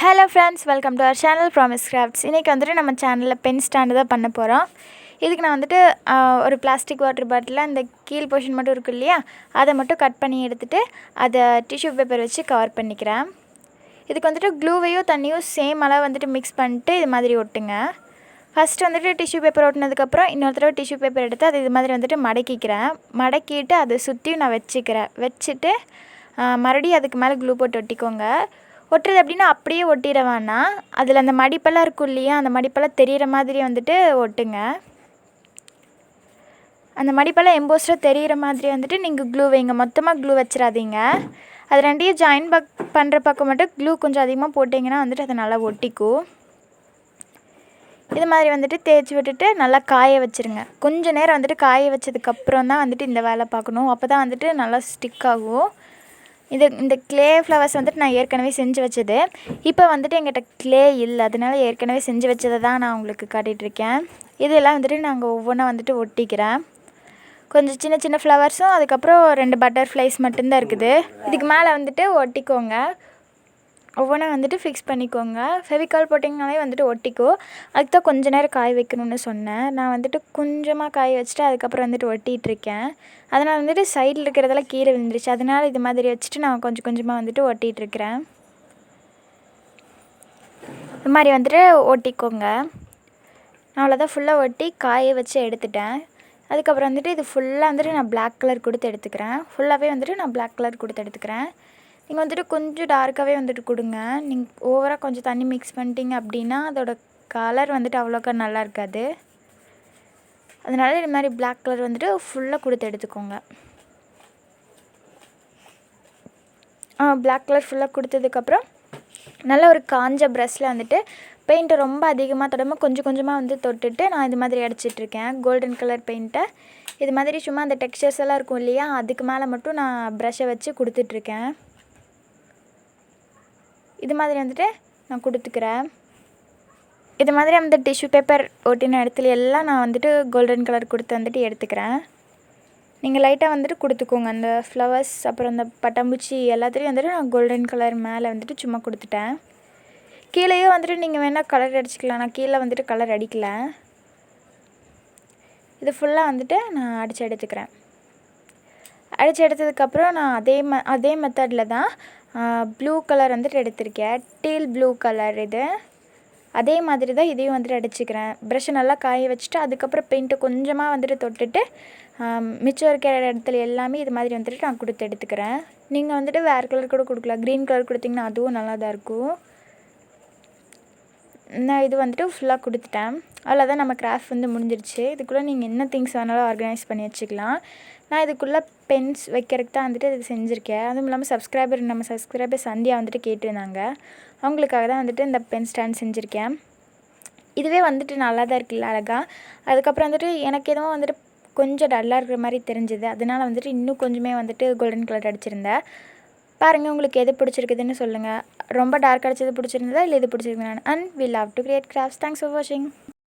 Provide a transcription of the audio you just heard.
Hello friends, welcome to our channel promise crafts. இன்றைக்கி வந்துட்டு நம்ம சேனலில் பென் ஸ்டாண்டு தான் பண்ண போகிறோம். இதுக்கு நான் வந்துட்டு ஒரு பிளாஸ்டிக் வாட்டர் பாட்டிலில் அந்த கீழ் போர்ஷன் மட்டும் இருக்குது இல்லையா, அதை மட்டும் கட் பண்ணி எடுத்துகிட்டு அதை டிஷ்யூ பேப்பர் வச்சு கவர் பண்ணிக்கிறேன். இதுக்கு வந்துட்டு க்ளூவையும் தண்ணியும் சேம் அளவு வந்துட்டு மிக்ஸ் பண்ணிட்டு இது மாதிரி ஒட்டுங்க. ஃபஸ்ட்டு வந்துட்டு டிஷ்யூ பேப்பர் ஒட்டினதுக்கப்புறம் இன்னொரு தடவை டிஷ்யூ பேப்பர் எடுத்து அது இது மாதிரி வந்துட்டு மடக்கிட்டு அதை சுற்றியும் நான் வச்சுட்டு மறுபடியும் அதுக்கு மேலே க்ளூ போட்டு ஒட்டிக்கோங்க. ஒட்டுறது அப்படின்னா அப்படியே ஒட்டிட வேணாம், அதில் அந்த மடிப்பெல்லாம் இருக்கும் இல்லையா, அந்த மடிப்பெல்லாம் தெரிகிற மாதிரி வந்துட்டு ஒட்டுங்க. அந்த மடிப்பெல்லாம் எம்போஸ்டாக தெரிகிற மாதிரி வந்துட்டு நீங்கள் க்ளூ வைங்க. மொத்தமாக க்ளூ வச்சிடாதீங்க. அது ரெண்டையும் ஜாயின் பண்ணுற பக்கம் மட்டும் க்ளூ கொஞ்சம் அதிகமாக போட்டிங்கன்னா வந்துட்டு அதை நல்லா ஒட்டிக்கும். இது மாதிரி வந்துட்டு தேய்ச்சி விட்டுட்டு நல்லா காய வச்சுருங்க. கொஞ்சம் நேரம் வந்துட்டு காய வச்சதுக்கப்புறம் தான் வந்துட்டு இந்த வேலை பார்க்கணும். அப்போ தான் வந்துட்டு நல்லா ஸ்டிக் ஆகும். இந்த க்ளே ஃப்ளவர்ஸ் வந்துட்டு நான் ஏற்கனவே செஞ்சு வச்சது. இப்போ வந்துட்டு எங்கிட்ட க்ளே இல்லை, அதனால ஏற்கனவே செஞ்சு வச்சதை தான் நான் உங்களுக்கு காட்டிகிட்ருக்கேன். இதெல்லாம் வந்துட்டு நாங்கள் ஒவ்வொன்றா வந்துட்டு ஒட்டிக்கிறேன். கொஞ்சம் சின்ன சின்ன ஃப்ளவர்ஸும் அதுக்கப்புறம் 2 பட்டர்ஃப்ளைஸ் மட்டும்தான் இருக்குது. இதுக்கு மேலே வந்துட்டு ஒட்டிக்கோங்க. ஒவ்வொன்றா வந்துட்டு ஃபிக்ஸ் பண்ணிக்கோங்க. ஃபெவிகால் போட்டிங்கனாலே வந்துட்டு ஒட்டிக்கும். அதுக்கு தான் கொஞ்சம் நேரம் காய வைக்கணும்னு சொன்னேன். நான் வந்துட்டு கொஞ்சமாக காய வச்சுட்டு அதுக்கப்புறம் வந்துட்டு ஒட்டிகிட்ருக்கேன். அதனால் வந்துட்டு சைடில் இருக்கிறதெல்லாம் கீழே விழுந்துருச்சு. அதனால் இது மாதிரி வச்சுட்டு நான் கொஞ்சம் கொஞ்சமாக வந்துட்டு ஒட்டிகிட்ருக்கிறேன். இது மாதிரி வந்துட்டு ஒட்டிக்கோங்க. நான் அவ்வளோதான் ஃபுல்லாக ஒட்டி காய வச்சு எடுத்துட்டேன். அதுக்கப்புறம் வந்துட்டு இது ஃபுல்லாக வந்துட்டு நான் பிளாக் கலர் கொடுத்து எடுத்துக்கிறேன். ஃபுல்லாகவே வந்துட்டு நான் பிளாக் கலர் கொடுத்து எடுத்துக்கிறேன். நீங்கள் வந்துட்டு கொஞ்சம் டார்க்காகவே வந்துட்டு கொடுங்க. நீங்கள் ஓவராக கொஞ்சம் தண்ணி மிக்ஸ் பண்ணிட்டீங்க அப்படின்னா அதோட கலர் வந்துட்டு அவ்வளோக்கா நல்லா இருக்காது. அதனால இது மாதிரி பிளாக் கலர் வந்துட்டு ஃபுல்லாக கொடுத்து எடுத்துக்கோங்க. பிளாக் கலர் ஃபுல்லாக கொடுத்ததுக்கப்புறம் நல்ல ஒரு காஞ்ச ப்ரஷ்ஷில் வந்துட்டு பெயிண்ட்டை ரொம்ப அதிகமாக தொடாமல் கொஞ்சம் கொஞ்சமாக வந்து தொட்டுட்டு நான் இது மாதிரி அடிச்சிட்ருக்கேன். கோல்டன் கலர் பெயிண்ட்டை இது மாதிரி சும்மா அந்த டெக்ஸ்சர்ஸ் எல்லாம் இருக்கும் இல்லையா, அதுக்கு மேலே மட்டும் நான் ப்ரஷ்ஷை வச்சு கொடுத்துட்ருக்கேன். இது மாதிரி வந்துட்டு நான் கொடுத்துக்கிறேன். இது மாதிரி அந்த டிஷ்யூ பேப்பர் ஒட்டின இடத்துல எல்லாம் நான் வந்துட்டு கோல்டன் கலர் கொடுத்து வந்துட்டு எடுத்துக்கிறேன். நீங்கள் லைட்டாக வந்துட்டு கொடுத்துக்கோங்க. அந்த ஃப்ளவர்ஸ் அப்புறம் அந்த பட்டாம்பூச்சி எல்லாத்துலேயும் வந்துட்டு நான் கோல்டன் கலர் மேலே வந்துட்டு சும்மா கொடுத்துட்டேன். கீழேயே வந்துட்டு நீங்கள் வேணால் கலர் அடிச்சிக்கலாம். நான் கீழே வந்துட்டு கலர் அடிக்கல. இது ஃபுல்லாக வந்துட்டு நான் அடித்து எடுத்துக்கிறேன். அடித்து எடுத்ததுக்கப்புறம் நான் அதே மெத்தடில் தான் ப்ளூ கலர் வந்துட்டு எடுத்திருக்கேன். டீல் ப்ளூ கலர் இது. அதே மாதிரி தான் இதையும் வந்துட்டு அடிச்சுக்கிறேன். ப்ரஷ்ஷை நல்லா காய வச்சுட்டு அதுக்கப்புறம் பெயிண்ட்டை கொஞ்சமாக வந்துட்டு தொட்டுட்டு மிச்சம் இருக்கிற இடத்துல எல்லாமே இது மாதிரி வந்துட்டு நான் கொடுத்து எடுத்துக்கிறேன். நீங்கள் வந்துட்டு வேறு கலர் கூட கொடுக்கலாம். க்ரீன் கலர் கொடுத்திங்கன்னா அதுவும் நல்லா தான் இருக்கும். நான் இது வந்துட்டு ஃபுல்லாக கொடுத்துட்டேன். அவ்வளோதான், நம்ம கிராஃப்ட் வந்து முடிஞ்சிருச்சு. இதுக்குள்ளே நீங்கள் என்ன திங்ஸ் வேணாலும் ஆர்கனைஸ் பண்ணி வச்சுக்கலாம். நான் இதுக்குள்ளே பென்ஸ் வைக்கிறதுக்கு தான் வந்துட்டு இது செஞ்சுருக்கேன். அதுவும் இல்லாமல் நம்ம சப்ஸ்கிரைபர் சந்தியா வந்துட்டு கேட்டிருந்தாங்க. அவங்களுக்காக தான் வந்துட்டு இந்த பென் ஸ்டாண்ட் செஞ்சுருக்கேன். இதுவே வந்துட்டு நல்லா தான் இருக்குல்ல, அழகாக. அதுக்கப்புறம் வந்துட்டு எனக்கு எதுவும் வந்துட்டு கொஞ்சம் டல்லாக இருக்கிற மாதிரி தெரிஞ்சுது. அதனால் வந்துட்டு இன்னும் கொஞ்சமே வந்துட்டு கோல்டன் கலர் அடிச்சிருந்தேன். பாருங்கள், உங்களுக்கு எது பிடிச்சிருக்குதுன்னு சொல்லுங்கள். ரொம்ப டார்க் அடிச்சது பிடிச்சிருந்ததா இல்லை இது பிடிச்சிருக்குது. And we love to create crafts. Thanks for வாட்சிங்.